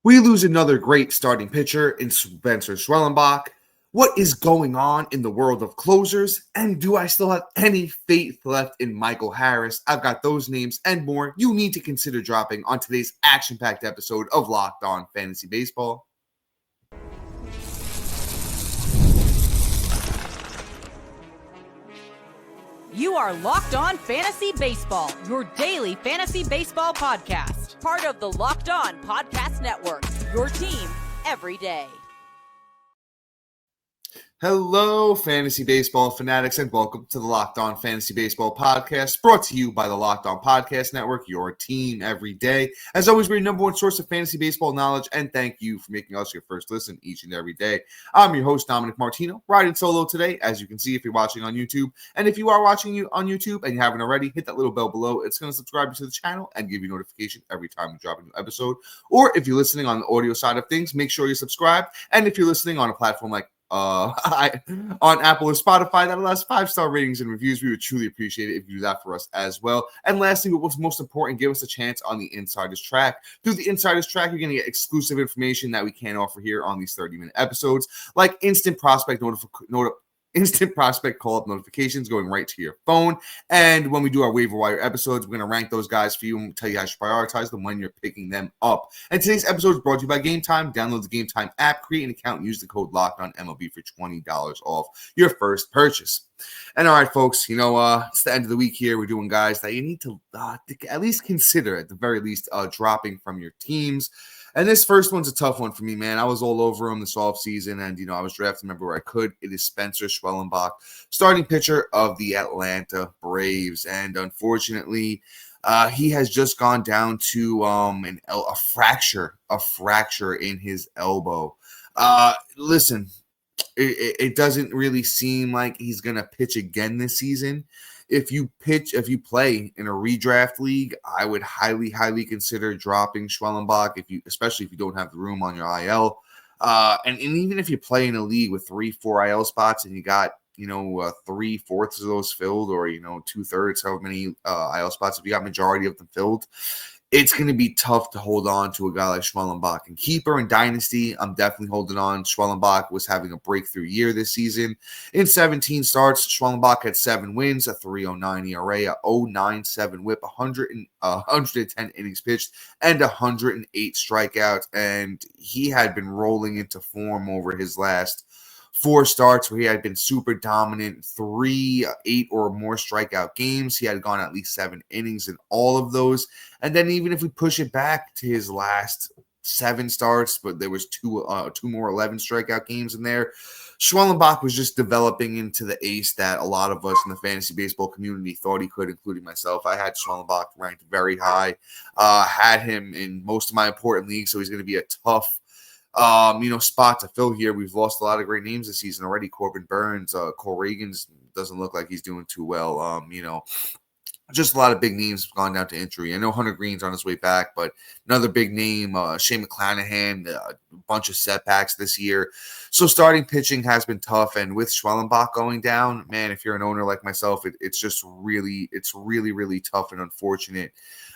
We lose another great starting pitcher in Spencer Swellenbach. What is going on in the world of closers? And do I still have any faith left in Michael Harris? I've got those names and more you need to consider dropping on today's action-packed episode of Locked On Fantasy Baseball. You are Locked On Fantasy Baseball, your daily fantasy baseball podcast. Part of the Locked On Podcast Network, your team every day. Hello, fantasy baseball fanatics, and welcome to the Locked On Fantasy Baseball podcast, brought to you by the Locked On Podcast Network, your team every day. As always, we're your number one source of fantasy baseball knowledge, and thank you for making us your first listen each and every day. I'm your host, Dominick Martino, riding solo today, as you can see if you're watching on YouTube. And if you are watching on YouTube and you haven't already, hit that little bell below. It's going to subscribe you to the channel and give you notification every time we drop a new episode. Or if you're listening on the audio side of things, make sure you're subscribed. And if you're listening on a platform like on Apple or Spotify that allows 5-star ratings and reviews, we would truly appreciate it if you do that for us as well. And lastly, what was most important, give us a chance on the Insider's Track. Through the Insider's Track, you're going to get exclusive information that we can't offer here on these 30-minute episodes, like instant prospect call-up notifications going right to your phone. And when we do our waiver wire episodes, we're going to rank those guys for you and tell you how you should prioritize them when you're picking them up. And today's episode is brought to you by Game Time. Download the Game Time app, create an account, and use the code LOCKEDONMLB for $20 off your first purchase. And all right, folks, it's the end of the week here. We're doing guys that you need to at least consider, at the very least, dropping from your teams. And this first one's a tough one for me, man. I was all over him this offseason, and, I was drafting him where I could. It is Spencer Swellenbach, starting pitcher of the Atlanta Braves. And unfortunately, he has just gone down to a fracture in his elbow. Listen, it doesn't really seem like he's going to pitch again this season. If you play in a redraft league, I would highly consider dropping Swellenbach, especially if you don't have the room on your IL. And even if you play in a league with 3-4 IL spots and you got 3/4 of those filled, or 2/3, however many IL spots, if you got majority of them filled, it's going to be tough to hold on to a guy like Swellenbach. And keeper and dynasty, I'm definitely holding on. Swellenbach was having a breakthrough year this season. In 17 starts, Swellenbach had 7 wins, a 3.09 ERA, a 0.97 WHIP, 110 innings pitched, and 108 strikeouts. And he had been rolling into form over his last 4 starts where he had been super dominant, 3 8 or more strikeout games. He had gone at least 7 innings in all of those. And then even if we push it back to his last 7 starts, but there was two more 11 strikeout games in there, Swellenbach was just developing into the ace that a lot of us in the fantasy baseball community thought he could, including myself. I had Swellenbach ranked very high, had him in most of my important leagues, so he's going to be a tough spot to fill here. We've lost a lot of great names this season already. Corbin Burns, Cole Reagans doesn't look like he's doing too well. Just a lot of big names have gone down to injury. I know Hunter Green's on his way back, but another big name, Shane McClanahan, a bunch of setbacks this year. So starting pitching has been tough. And with Swellenbach going down, man, if you're an owner like myself, it's really tough and unfortunate.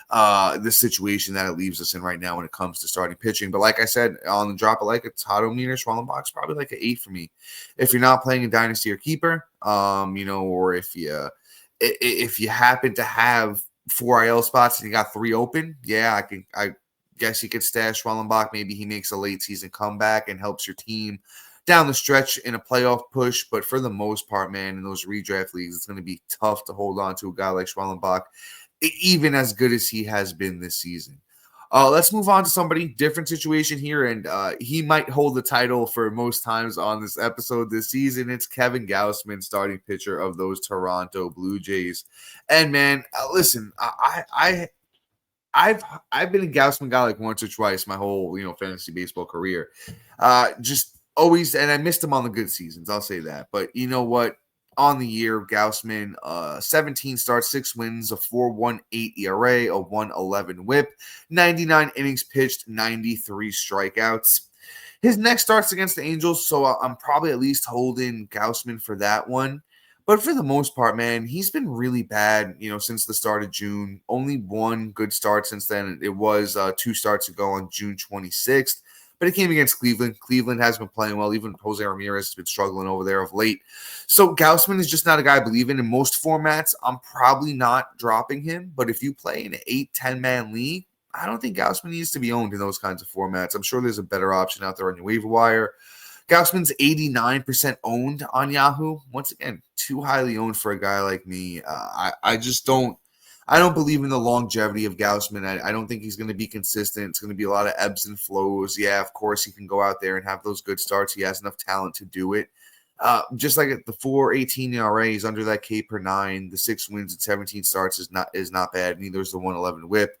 The situation that it leaves us in right now when it comes to starting pitching. But like I said, on the drop of like a Tato meter, Swellenbach's probably like an 8 for me. If you're not playing in dynasty or keeper, or if you happen to have 4 IL spots and you got 3 open, I guess you could stash Swellenbach. Maybe he makes a late season comeback and helps your team down the stretch in a playoff push. But for the most part, man, in those redraft leagues, it's going to be tough to hold on to a guy like Swellenbach, even as good as he has been this season. Let's move on to somebody, different situation here, and he might hold the title for most times on this episode this season. It's Kevin Gausman, starting pitcher of those Toronto Blue Jays. And man, listen, I've been a Gausman guy like once or twice my whole fantasy baseball career. Just always, and I missed him on the good seasons, I'll say that. But you know what? On the year, Gausman, 17 starts, 6 wins, a 4.18 ERA, a 1.11 WHIP, 99 innings pitched, 93 strikeouts. His next start's against the Angels, so I'm probably at least holding Gausman for that one. But for the most part, man, he's been really bad, since the start of June. Only one good start since then. It was 2 starts ago on June 26th. But it came against Cleveland. Cleveland has been playing well. Even Jose Ramirez has been struggling over there of late. So Gausman is just not a guy I believe in. In most formats, I'm probably not dropping him. But if you play in an 8-10-man league, I don't think Gausman needs to be owned in those kinds of formats. I'm sure there's a better option out there on your waiver wire. Gausman's 89% owned on Yahoo. Once again, too highly owned for a guy like me. I just don't. I don't believe in the longevity of Gausman. I don't think he's going to be consistent. It's going to be a lot of ebbs and flows. Yeah, of course he can go out there and have those good starts. He has enough talent to do it. Just like at the 4.18 ERA, he's under that K per 9. The 6 wins and 17 starts is not bad. Neither is the 111 WHIP.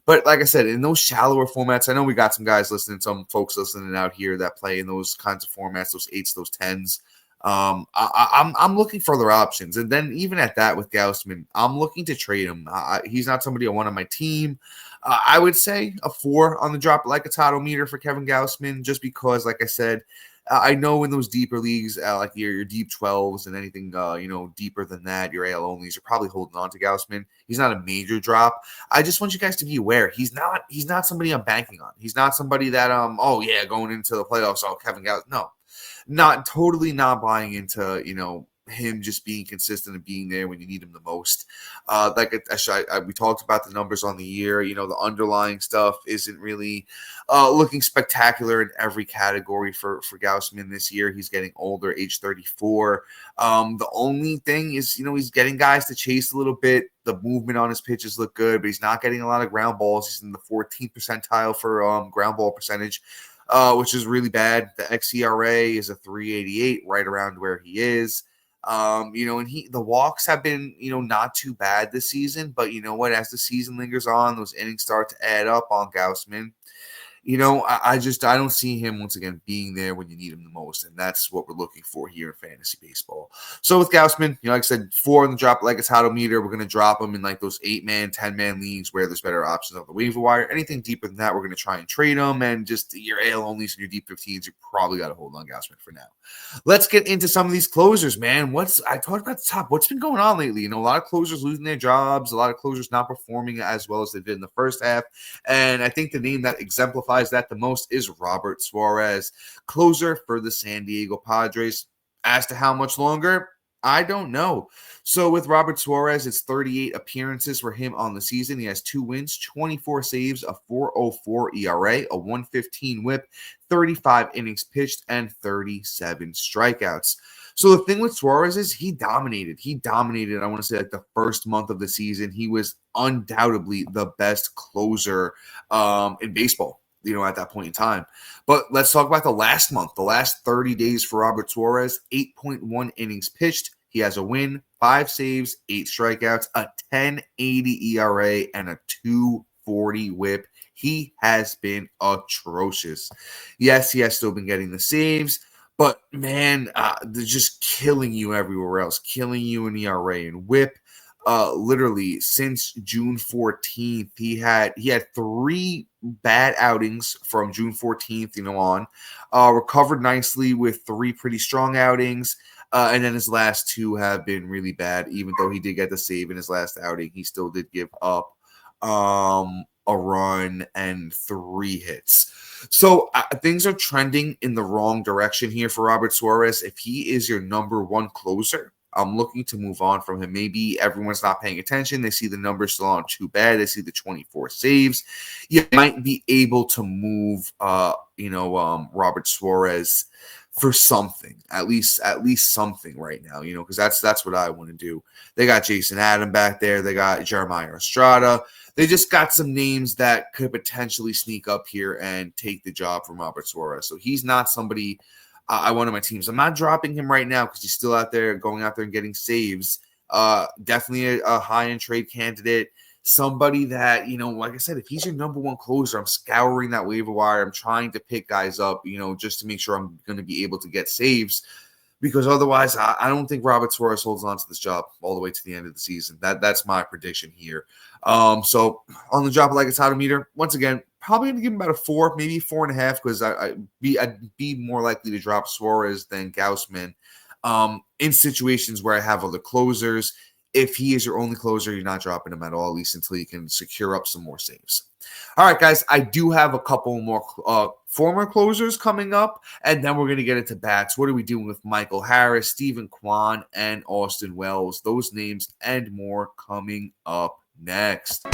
But like I said, in those shallower formats, I know we got some guys listening, some folks listening out here that play in those kinds of formats, those 8s, those 10s. I'm looking for other options. And then even at that with Gausman, I'm looking to trade him. He's not somebody I want on my team. I would say a 4 on the drop like a title meter for Kevin Gausman, just because, like I said, I know in those deeper leagues, like your deep 12s and anything, deeper than that, your AL onlys, you're probably holding on to Gausman. He's not a major drop. I just want you guys to be aware. He's not somebody I'm banking on. He's not somebody that, going into the playoffs, Kevin Gausman. No, totally not buying into, him just being consistent and being there when you need him the most. We talked about the numbers on the year. The underlying stuff isn't really looking spectacular in every category for Gausman this year. He's getting older, age 34. The only thing is, he's getting guys to chase a little bit. The movement on his pitches look good, but he's not getting a lot of ground balls. He's in the 14th percentile for ground ball percentage, which is really bad. The xERA is a 3.88, right around where he is. And the walks have been, not too bad this season, but you know what? As the season lingers on, those innings start to add up on Gausman. I don't see him once again being there when you need him the most, and that's what we're looking for here in fantasy baseball. So with Gausman, like I said, 4 on the drop like a title meter. We're going to drop him in like those 8-man, 10-man leagues where there's better options on the waiver wire. Anything deeper than that, we're going to try and trade him, and just your AL onlys and your deep 15s, you probably got to hold on Gausman for now. Let's get into some of these closers, man. I talked about the top. What's been going on lately? A lot of closers losing their jobs, a lot of closers not performing as well as they did in the first half, and I think the name that exemplifies that the most is Robert Suarez, closer for the San Diego Padres. As to how much longer, I don't know. So with Robert Suarez, it's 38 appearances for him on the season. He has 2 wins, 24 saves, a 4.04 ERA, a 1.15 WHIP, 35 innings pitched, and 37 strikeouts. So the thing with Suarez is he dominated. I want to say like the first month of the season. He was undoubtedly the best closer in baseball, at that point in time. But let's talk about the last month, the last 30 days for Robert Suarez. 8.1 innings pitched. He has a win, 5 saves, 8 strikeouts, a 10.80 ERA, and a 2.40 WHIP. He has been atrocious. Yes, he has still been getting the saves, but man, they're just killing you everywhere else, killing you in ERA and WHIP. Literally since June 14th, he had 3 bad outings from June 14th, on. Recovered nicely with 3 pretty strong outings. And then his last 2 have been really bad. Even though he did get the save in his last outing, he still did give up a run and 3 hits. So things are trending in the wrong direction here for Robert Suarez. If he is your number 1 closer, I'm looking to move on from him. Maybe everyone's not paying attention. They see the numbers still aren't too bad. They see the 24 saves. You might be able to move, Robert Suarez for something, at least something right now, because that's what I want to do. They got Jason Adam back there. They got Jeremiah Estrada. They just got some names that could potentially sneak up here and take the job from Robert Suarez. So he's not somebody I want on my teams. I'm not dropping him right now because he's still out there, going out there and getting saves. Definitely a high-end trade candidate. Somebody that, like I said, if he's your number 1 closer, I'm scouring that waiver wire. I'm trying to pick guys up, just to make sure I'm going to be able to get saves. Because otherwise, I don't think Robert Suarez holds on to this job all the way to the end of the season. That's my prediction here. So on the drop like a title meter, once again, probably going to give him about a 4, maybe 4.5, because I'd be more likely to drop Suarez than Gausman. In situations where I have other closers, if he is your only closer, you're not dropping him at all, at least until you can secure up some more saves. All right, guys, I do have a couple more former closers coming up, and then we're going to get into bats. What are we doing with Michael Harris, Stephen Kwan, and Austin Wells? Those names and more coming up next.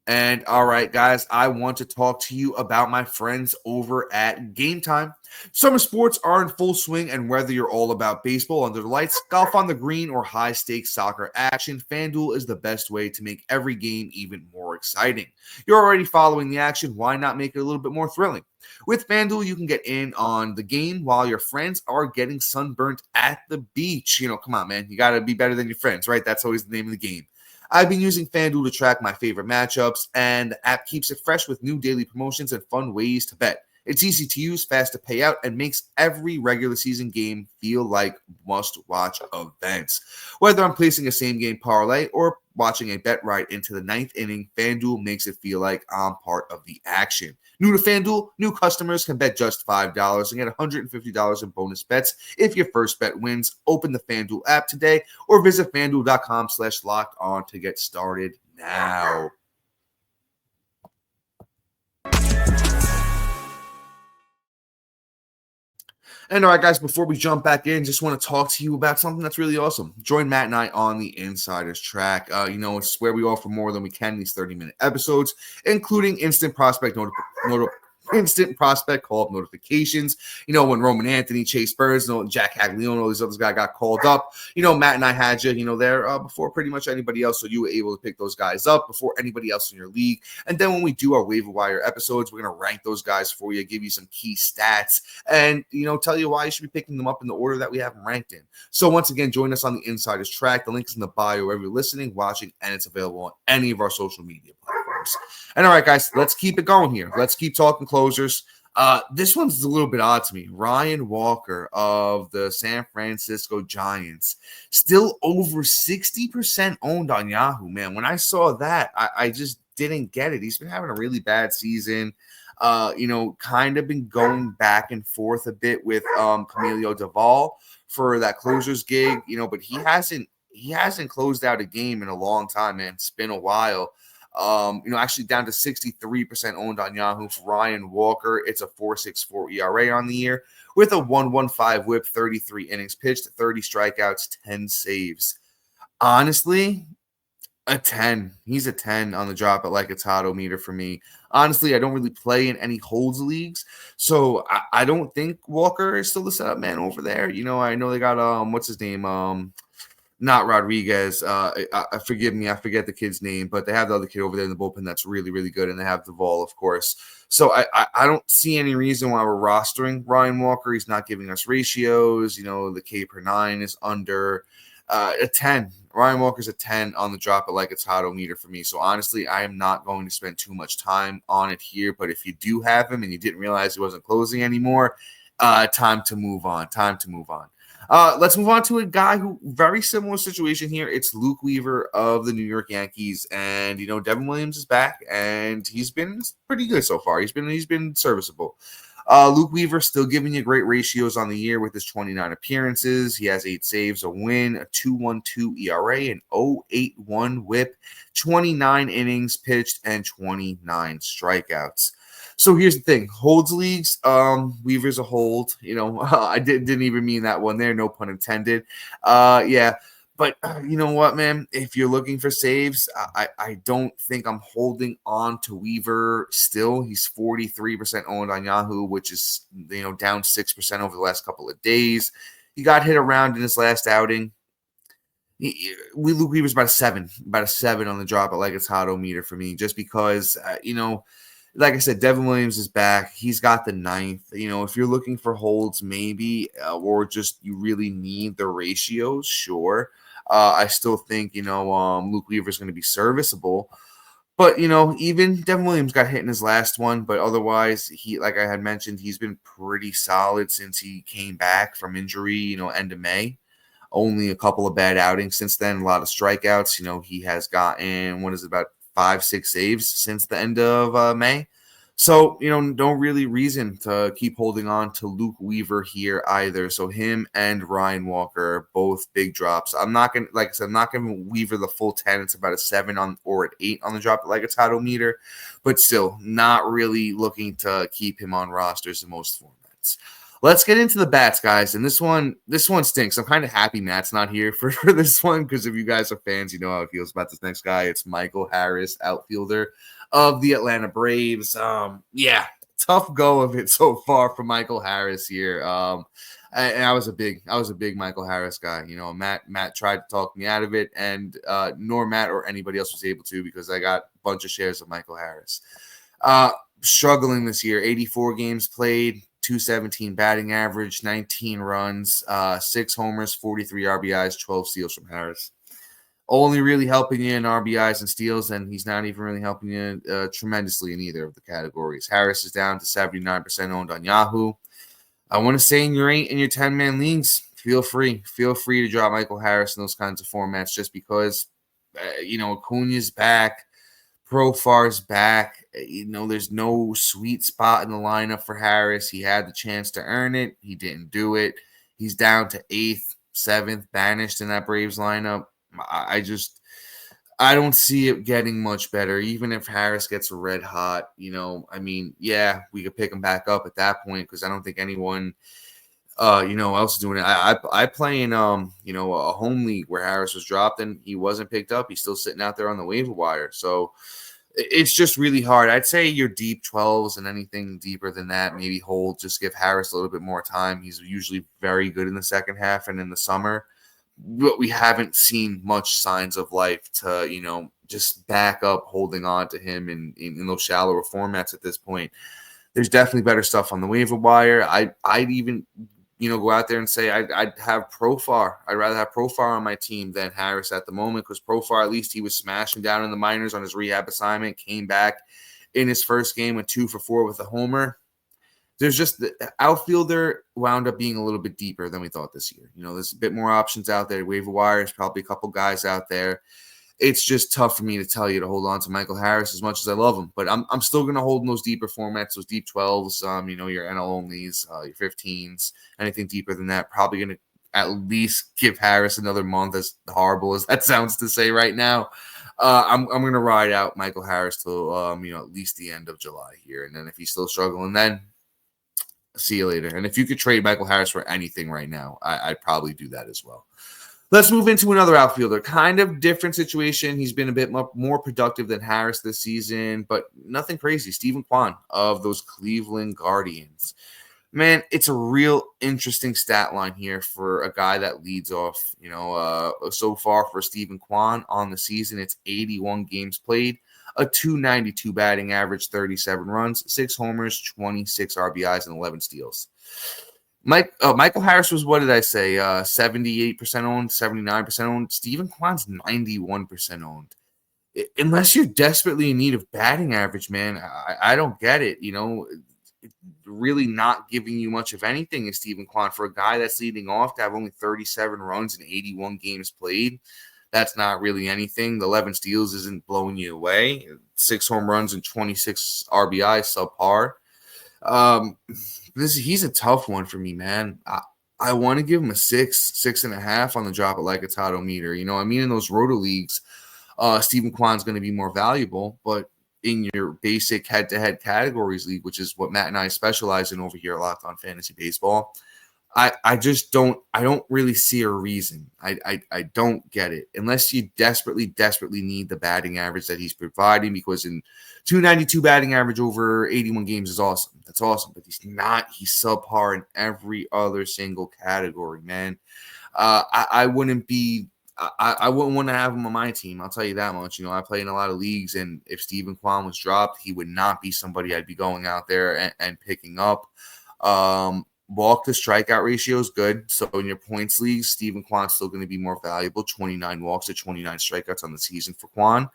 And all right, guys, I want to talk to you about my friends over at Game Time. Summer sports are in full swing, and whether you're all about baseball under the lights, golf on the green, or high-stakes soccer action, FanDuel is the best way to make every game even more exciting. You're already following the action. Why not make it a little bit more thrilling? With FanDuel, you can get in on the game while your friends are getting sunburnt at the beach. Come on, man. You got to be better than your friends, right? That's always the name of the game. I've been using FanDuel to track my favorite matchups, and the app keeps it fresh with new daily promotions and fun ways to bet. It's easy to use, fast to pay out, and makes every regular season game feel like must-watch events. Whether I'm placing a same-game parlay or watching a bet ride into the ninth inning, FanDuel makes it feel like I'm part of the action. New to FanDuel, new customers can bet just $5 and get $150 in bonus bets if your first bet wins. Open the FanDuel app today or visit FanDuel.com/lockedon to get started now. And all right, guys, before we jump back in, just want to talk to you about something that's really awesome. Join Matt and I on the Insiders Track. It's where we offer more than we can in these 30-minute episodes, including instant prospect instant prospect call-up notifications. When Roman Anthony, Chase Burns, Jack Haglione, all these other guys got called up. Matt and I had you, there before pretty much anybody else, so you were able to pick those guys up before anybody else in your league. And then when we do our waiver wire episodes, we're going to rank those guys for you, give you some key stats, and, tell you why you should be picking them up in the order that we have them ranked in. So once again, join us on the Insiders Track. The link is in the bio wherever you're listening, watching, and it's available on any of our social media platforms. And all right, guys, let's keep it going here. Let's keep talking closers. This one's a little bit odd to me. Ryan Walker of the San Francisco Giants, still over 60% owned on Yahoo. Man, when I saw that, I just didn't get it. He's been having a really bad season. Kind of been going back and forth a bit with Camilo Duvall for that closer's gig, but he hasn't closed out a game in a long time, man. It's been a while. Actually down to 63% owned on Yahoo for Ryan Walker. It's a 4.64 ERA on the year with a 1.15 whip, 33 innings pitched, 30 strikeouts, 10 saves. Honestly, a 10. He's a 10 on the drop at like a Tato meter for me. Honestly, I don't really play in any holds leagues, so I don't think Walker is still the setup man over there. I know they got what's his name? Not Rodriguez. Forgive me, I forget the kid's name, but they have the other kid over there in the bullpen that's really, really good, and they have Duvall, of course. So I don't see any reason why we're rostering Ryan Walker. He's not giving us ratios. The K per 9 is under a 10. Ryan Walker's a 10 on the drop at like a Tato meter for me. So honestly, I am not going to spend too much time on it here. But if you do have him and you didn't realize he wasn't closing anymore, time to move on. Let's move on to a guy who very similar situation here. It's Luke Weaver of the New York Yankees, and Devin Williams is back, and he's been pretty good so far. He's been serviceable. Luke Weaver still giving you great ratios on the year with his 29 appearances. He has 8 saves, a win, a 2.12 ERA, an 0.81 WHIP, 29 innings pitched, and 29 strikeouts. So here's the thing. Holds leagues, Weaver's a hold. I didn't even mean that one there. No pun intended. Yeah. But you know what, man? If you're looking for saves, I don't think I'm holding on to Weaver still. He's 43% owned on Yahoo, which is, down 6% over the last couple of days. He got hit around in his last outing. Luke Weaver's about a 7 on the drop at like a Tato meter for me, just because, like I said, Devin Williams is back. He's got the 9th. If you're looking for holds, maybe, or just you really need the ratios, sure. I still think, Luke Weaver is going to be serviceable. But, even Devin Williams got hit in his last one. But otherwise, like I had mentioned, he's been pretty solid since he came back from injury, end of May. Only a couple of bad outings since then, a lot of strikeouts. He has gotten, about 5-6 saves since the end of May. So, no really reason to keep holding on to Luke Weaver here either. So him and Ryan Walker, both big drops. I'm not going to, like I said, I'm not going to Weaver the full 10. It's about a 7 on or an 8 on the drop like a title meter, but still not really looking to keep him on rosters in most formats. Let's get into the bats, guys. And this one stinks. I'm kind of happy Matt's not here for this one, because if you guys are fans, you know how it feels about this next guy. It's Michael Harris, outfielder of the Atlanta Braves. Tough go of it so far for Michael Harris here. And I was a big Michael Harris guy. Matt tried to talk me out of it, and nor Matt or anybody else was able to, because I got a bunch of shares of Michael Harris. Struggling this year, 84 games played, 217 batting average, 19 runs, 6 homers, 43 RBIs, 12 steals from Harris. Only really helping you in RBIs and steals, and he's not even really helping you tremendously in either of the categories. Harris is down to 79% owned on Yahoo. I want to say in your 8 and your 10-man leagues, feel free to drop Michael Harris in those kinds of formats, just because, Acuna's back, Profar's back. There's no sweet spot in the lineup for Harris. He had the chance to earn it. He didn't do it. He's down to 8th, 7th, banished in that Braves lineup. I don't see it getting much better, even if Harris gets red hot. We could pick him back up at that point, because I don't think anyone, else is doing it. I play in, a home league where Harris was dropped and he wasn't picked up. He's still sitting out there on the waiver wire. So it's just really hard. I'd say your deep 12s and anything deeper than that, maybe hold. Just give Harris a little bit more time. He's usually very good in the second half and in the summer. But we haven't seen much signs of life to, just back up holding on to him in those shallower formats at this point. There's definitely better stuff on the waiver wire. I'd even, go out there and say I'd have Profar. I'd rather have Profar on my team than Harris at the moment, because Profar, at least he was smashing down in the minors on his rehab assignment, came back in his first game, went 2 for 4 with a homer. There's just the outfielder wound up being a little bit deeper than we thought this year. There's a bit more options out there. Waiver wire is probably a couple guys out there. It's just tough for me to tell you to hold on to Michael Harris as much as I love him. But I'm still going to hold in those deeper formats, those deep 12s, your NL onlys, your 15s, anything deeper than that. Probably going to at least give Harris another month, as horrible as that sounds to say right now. I'm going to ride out Michael Harris till, at least the end of July here. And then if he's still struggling, then see you later. And if you could trade Michael Harris for anything right now, I'd probably do that as well. Let's move into another outfielder. Kind of different situation. He's been a bit more productive than Harris this season, but nothing crazy. Steven Kwan of those Cleveland Guardians. Man, it's a real interesting stat line here for a guy that leads off. So far for Steven Kwan on the season, it's 81 games played, a 292 batting average, 37 runs, 6 homers, 26 RBIs, and 11 steals. Michael Harris was, what did I say, 78% owned, 79% owned. Steven Kwan's 91% owned. Unless you're desperately in need of batting average, man, I don't get it. Really not giving you much of anything is Steven Kwan. For a guy that's leading off to have only 37 runs in 81 games played, that's not really anything. The 11 steals isn't blowing you away. 6 home runs and 26 RBI, subpar. He's a tough one for me, man. I want to give him a 6.5 on the drop it like a title meter. In those roto leagues, Steven Kwan's going to be more valuable, but in your basic head-to-head categories league, which is what Matt and I specialize in over here at Locked On Fantasy Baseball, I just don't really see a reason. I don't get it unless you desperately need the batting average that he's providing, because in 292 batting average over 81 games is awesome. That's awesome, but he's subpar in every other single category, man. I wouldn't want to have him on my team. I'll tell you that much. I play in a lot of leagues, and if Steven Kwan was dropped, he would not be somebody I'd be going out there and picking up. Walk to strikeout ratio is good. So in your points leagues, Steven Kwan's still going to be more valuable. 29 walks to 29 strikeouts on the season for Kwan.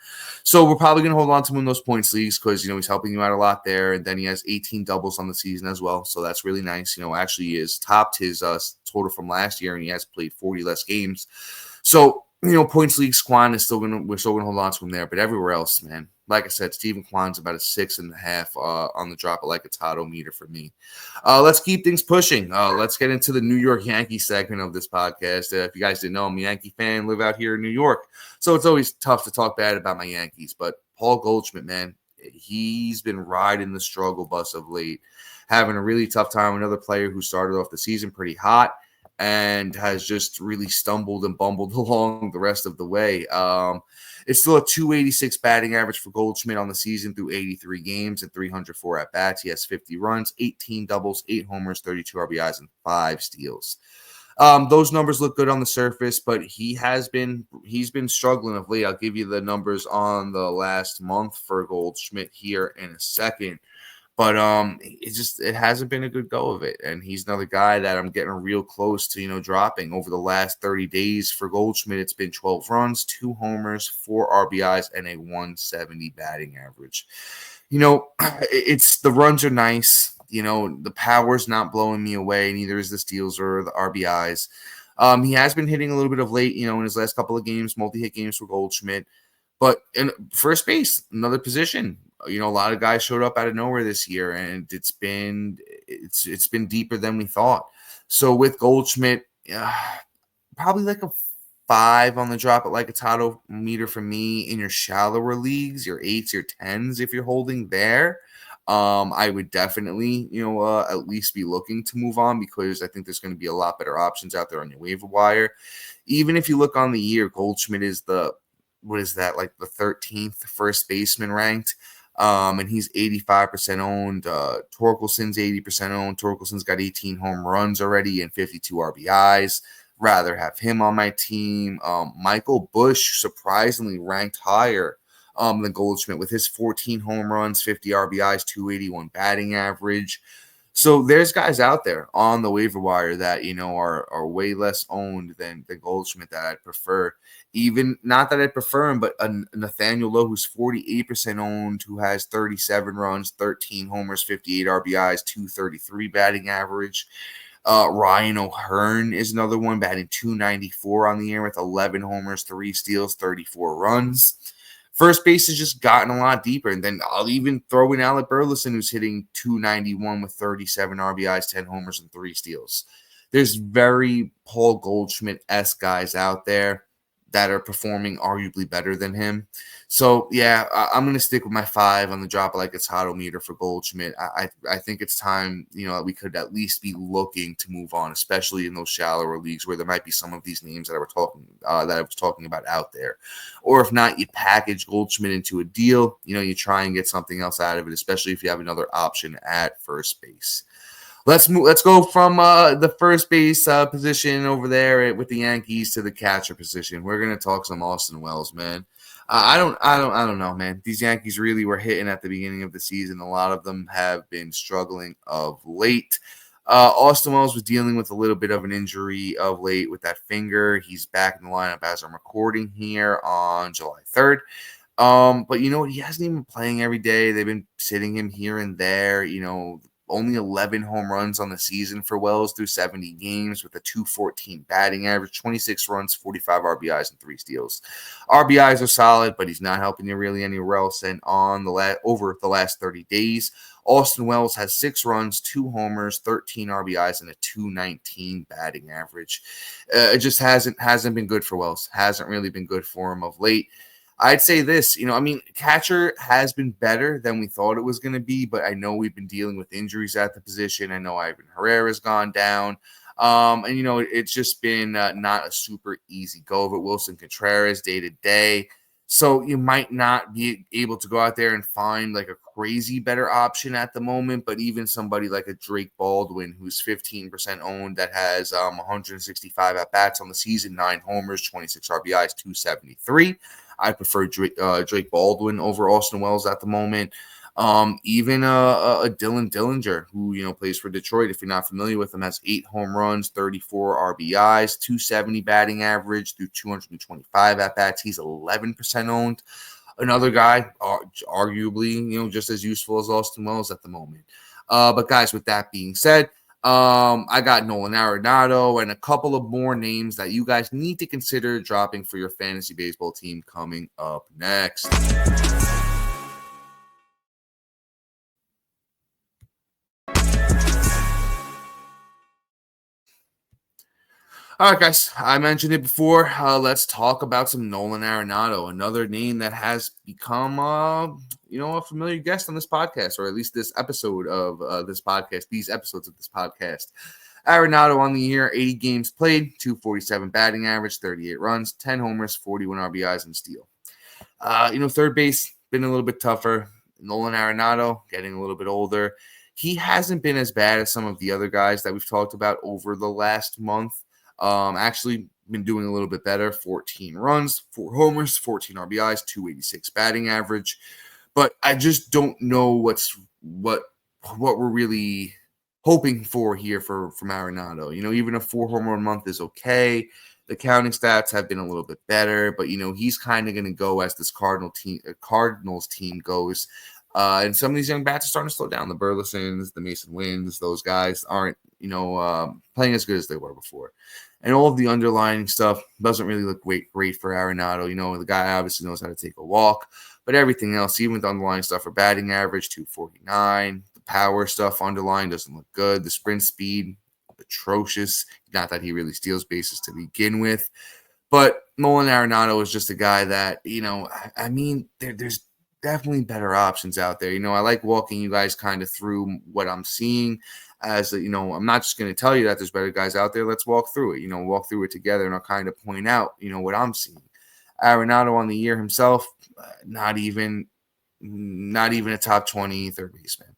So we're probably going to hold on to him in those points leagues because, he's helping you out a lot there. And then he has 18 doubles on the season as well. So that's really nice. Actually he has topped his total from last year, and he has played 40 less games. So Points leagues, Kwan is we're still gonna hold on to him there, but everywhere else, man, like I said, Stephen Kwan's about a 6.5 on the drop, like a Tato meter for me. Let's keep things pushing. Let's get into the New York Yankees segment of this podcast. If you guys didn't know, I'm a Yankee fan, live out here in New York, so it's always tough to talk bad about my Yankees. But Paul Goldschmidt, man, he's been riding the struggle bus of late, having a really tough time. Another player who started off the season pretty hot and has just really stumbled and bumbled along the rest of the way. It's still a 286 batting average for Goldschmidt on the season through 83 games and 304 at-bats. He has 50 runs, 18 doubles, 8 homers, 32 RBIs, and 5 steals. Those numbers look good on the surface, but he's been struggling of late. I'll give you the numbers on the last month for Goldschmidt here in a second. But it hasn't been a good go of it. And he's another guy that I'm getting real close to, dropping. Over the last 30 days for Goldschmidt, it's been 12 runs, 2 homers, 4 RBIs, and a 170 batting average. It's the runs are nice. The power's not blowing me away. Neither is the steals or the RBIs. He has been hitting a little bit of late, in his last couple of games, multi-hit games for Goldschmidt. But in first base, another position. A lot of guys showed up out of nowhere this year, and it's been deeper than we thought. So with Goldschmidt, probably like a 5 on the drop at like a Tato meter for me in your shallower leagues, your 8s, your 10s, if you're holding there. I would definitely, at least be looking to move on, because I think there's going to be a lot better options out there on your waiver wire. Even if you look on the year, Goldschmidt is the 13th first baseman ranked. And he's 85% owned. Torkelson's 80% owned. Torkelson's got 18 home runs already and 52 RBIs. Rather have him on my team. Michael Busch surprisingly ranked higher than Goldschmidt with his 14 home runs, 50 RBIs, 281 batting average. So there's guys out there on the waiver wire that, are way less owned than Goldschmidt that I'd prefer. Even not that I prefer him, but Nathaniel Lowe, who's 48% owned, who has 37 runs, 13 homers, 58 RBIs, 233 batting average. Ryan O'Hearn is another one, batting 294 on the year with 11 homers, 3 steals, 34 runs. First base has just gotten a lot deeper. And then I'll even throw in Alec Burleson, who's hitting 291 with 37 RBIs, 10 homers, and 3 steals. There's very Paul Goldschmidt-esque guys out there that are performing arguably better than him. So, yeah, I'm going to stick with my 5 on the drop like a Tato meter for Goldschmidt. I think it's time, that we could at least be looking to move on, especially in those shallower leagues where there might be some of these names that I was talking about out there. Or if not, you package Goldschmidt into a deal. You try and get something else out of it, especially if you have another option at first base. Let's go from the first base position over there with the Yankees to the catcher position. We're gonna talk some Austin Wells, man. I don't know, man. These Yankees really were hitting at the beginning of the season. A lot of them have been struggling of late. Austin Wells was dealing with a little bit of an injury of late with that finger. He's back in the lineup as I'm recording here on July 3rd. But you know what? He hasn't even been playing every day. They've been sitting him here and there. Only 11 home runs on the season for Wells through 70 games with a 214 batting average, 26 runs, 45 RBIs, and 3 steals. RBIs are solid, but he's not helping you really anywhere else. And over the last 30 days, Austin Wells has 6 runs, 2 homers, 13 RBIs, and a 219 batting average. It just hasn't been good for Wells. Hasn't really been good for him of late. I'd say this, catcher has been better than we thought it was going to be, but I know we've been dealing with injuries at the position. I know Ivan Herrera's gone down. It's just been not a super easy go of it. Wilson Contreras day to day. So you might not be able to go out there and find like a crazy better option at the moment, but even somebody like a Drake Baldwin, who's 15% owned, that has 165 at-bats on the season, 9 homers, 26 RBIs, 273. I prefer Drake Baldwin over Austin Wells at the moment. Even a Dylan Dillinger, who plays for Detroit, if you're not familiar with him, has 8 home runs, 34 RBIs, 270 batting average through 225 at-bats. He's 11% owned. Another guy, arguably, just as useful as Austin Wells at the moment. But guys, with that being said, I got Nolan Arenado and a couple of more names that you guys need to consider dropping for your fantasy baseball team coming up next. All right, guys, I mentioned it before. Let's talk about some Nolan Arenado, another name that has become, a familiar guest on this podcast, or at least this episode of this podcast, these episodes of this podcast. Arenado on the year, 80 games played, 247 batting average, 38 runs, 10 homers, 41 RBIs, and steal. Third base, been a little bit tougher. Nolan Arenado, getting a little bit older. He hasn't been as bad as some of the other guys that we've talked about over the last month. Actually been doing a little bit better. 14 runs, 4 homers, 14 RBIs, 286 batting average. But I just don't know what we're really hoping for here from Arenado. Even a 4 home run month is okay. The counting stats have been a little bit better, but he's kind of going to go as this Cardinals team goes. And some of these young bats are starting to slow down. The Burlesons, the Mason Winds, those guys aren't, playing as good as they were before. And all of the underlying stuff doesn't really look great for Arenado. The guy obviously knows how to take a walk, but everything else, even with the underlying stuff for batting average, 249, the power stuff underlying doesn't look good. The sprint speed, atrocious. Not that he really steals bases to begin with. But Nolan Arenado is just a guy that, there's definitely better options out there. I like walking you guys kind of through what I'm seeing as, I'm not just going to tell you that there's better guys out there. Let's walk through it, walk through it together, and I'll kind of point out, what I'm seeing. Arenado on the year himself, not even a top 20 third baseman.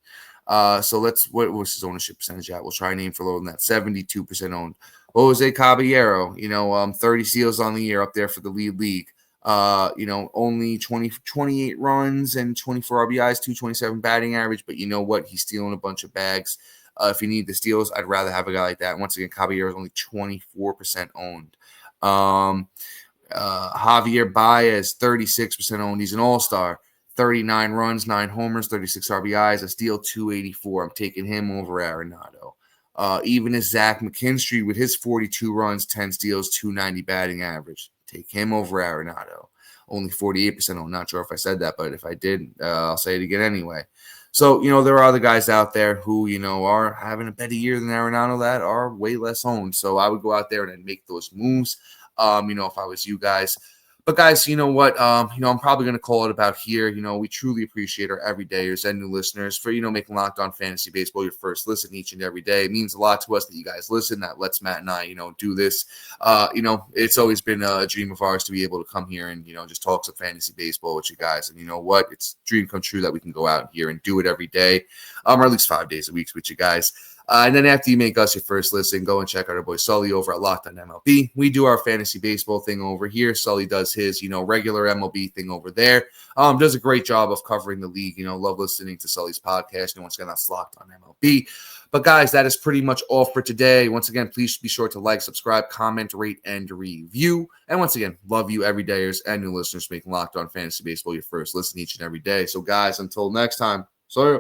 So what was his ownership percentage at? We'll try and aim for lower than that. 72% owned. Jose Caballero, 30 steals on the year, up there for the league. Only 28 runs and 24 RBIs, 227 batting average. But you know what? He's stealing a bunch of bags. If you need the steals, I'd rather have a guy like that. Once again, Caballero is only 24% owned. Javier Baez, 36% owned. He's an all-star. 39 runs, 9 homers, 36 RBIs, a steal, 284. I'm taking him over Arenado. Even as Zach McKinstry with his 42 runs, 10 steals, 290 batting average. Take him over Arenado. Only 48% owned. Not sure if I said that, but if I did, I'll say it again anyway. So, there are other guys out there who, are having a better year than Arenado that are way less owned. So I would go out there and make those moves, if I was you guys. But guys, you know what? I'm probably going to call it about here. We truly appreciate our everydayers and new listeners for, making Locked On Fantasy Baseball your first listen each and every day. It means a lot to us that you guys listen. That lets Matt and I, do this. It's always been a dream of ours to be able to come here and, just talk some fantasy baseball with you guys. And you know what? It's a dream come true that we can go out here and do it every day, or at least 5 days a week with you guys. And then after you make us your first listen, go and check out our boy Sully over at Locked On MLB. We do our fantasy baseball thing over here. Sully does his, regular MLB thing over there. Does a great job of covering the league. Love listening to Sully's podcast. Once again, that's Locked On MLB. But guys, that is pretty much all for today. Once again, please be sure to like, subscribe, comment, rate, and review. And once again, love you everydayers and new listeners making Locked On Fantasy Baseball your first listen each and every day. So guys, until next time, see ya.